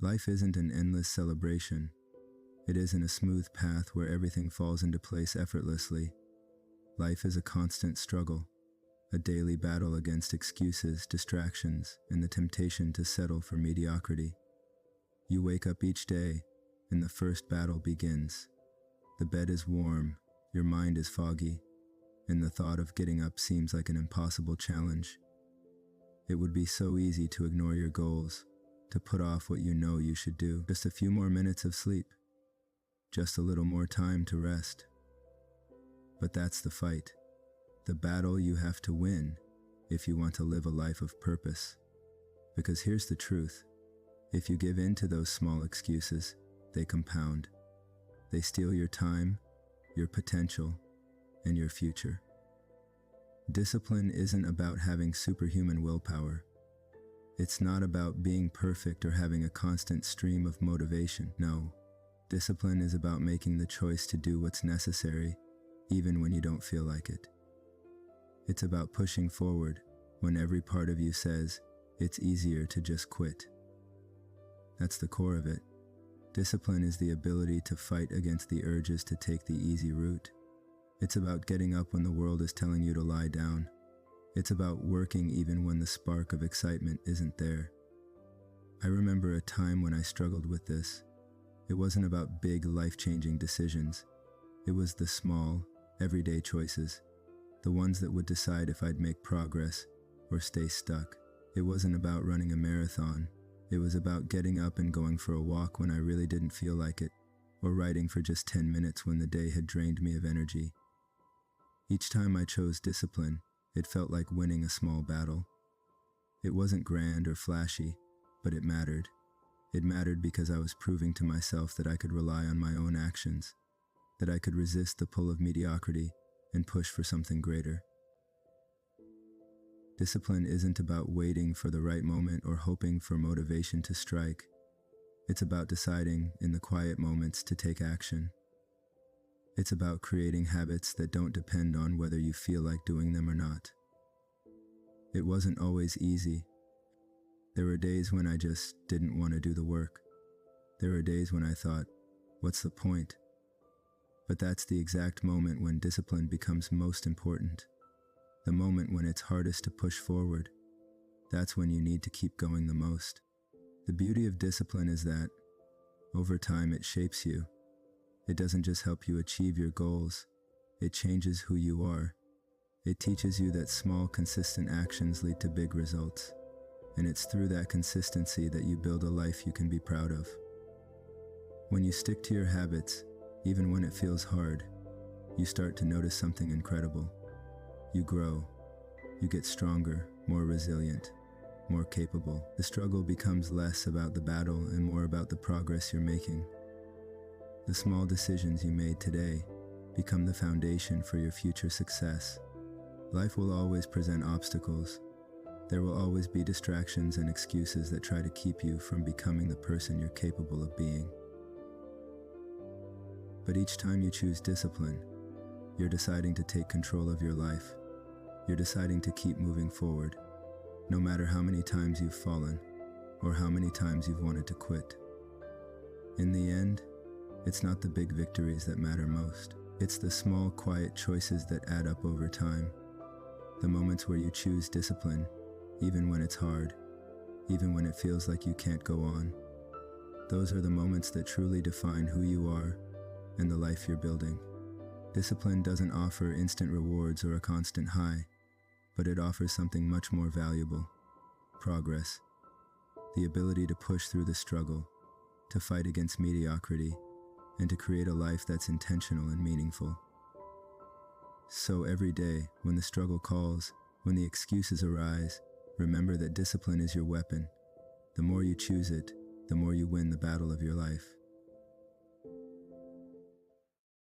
Life isn't an endless celebration. It isn't a smooth path where everything falls into place effortlessly. Life is a constant struggle, a daily battle against excuses, distractions, and the temptation to settle for mediocrity. You wake up each day, and the first battle begins. The bed is warm, your mind is foggy, and the thought of getting up seems like an impossible challenge. It would be so easy to ignore your goals, to put off what you know you should do. Just a few more minutes of sleep. Just a little more time to rest. But that's the fight. The battle you have to win if you want to live a life of purpose. Because here's the truth. If you give in to those small excuses, they compound. They steal your time, your potential, and your future. Discipline isn't about having superhuman willpower. It's not about being perfect or having a constant stream of motivation. No, discipline is about making the choice to do what's necessary, even when you don't feel like it. It's about pushing forward when every part of you says it's easier to just quit. That's the core of it. Discipline is the ability to fight against the urges to take the easy route. It's about getting up when the world is telling you to lie down. It's about working even when the spark of excitement isn't there. I remember a time when I struggled with this. It wasn't about big, life-changing decisions. It was the small, everyday choices, the ones that would decide if I'd make progress or stay stuck. It wasn't about running a marathon. It was about getting up and going for a walk when I really didn't feel like it, or writing for just 10 minutes when the day had drained me of energy. Each time I chose discipline, it felt like winning a small battle. It wasn't grand or flashy, but it mattered. It mattered because I was proving to myself that I could rely on my own actions, that I could resist the pull of mediocrity and push for something greater. Discipline isn't about waiting for the right moment or hoping for motivation to strike. It's about deciding in the quiet moments to take action. It's about creating habits that don't depend on whether you feel like doing them or not. It wasn't always easy. There were days when I just didn't want to do the work. There were days when I thought, what's the point? But that's the exact moment when discipline becomes most important. The moment when it's hardest to push forward. That's when you need to keep going the most. The beauty of discipline is that, over time, it shapes you. It doesn't just help you achieve your goals, it changes who you are. It teaches you that small, consistent actions lead to big results. And it's through that consistency that you build a life you can be proud of. When you stick to your habits, even when it feels hard, you start to notice something incredible. You grow. You get stronger, more resilient, more capable. The struggle becomes less about the battle and more about the progress you're making. The small decisions you made today become the foundation for your future success. Life will always present obstacles. There will always be distractions and excuses that try to keep you from becoming the person you're capable of being. But each time you choose discipline, you're deciding to take control of your life. You're deciding to keep moving forward, no matter how many times you've fallen or how many times you've wanted to quit. In the end, it's not the big victories that matter most. It's the small, quiet choices that add up over time. The moments where you choose discipline, even when it's hard, even when it feels like you can't go on. Those are the moments that truly define who you are and the life you're building. Discipline doesn't offer instant rewards or a constant high, but it offers something much more valuable: progress. The ability to push through the struggle, to fight against mediocrity, and to create a life that's intentional and meaningful. So every day, when the struggle calls, when the excuses arise, remember that discipline is your weapon. The more you choose it, the more you win the battle of your life.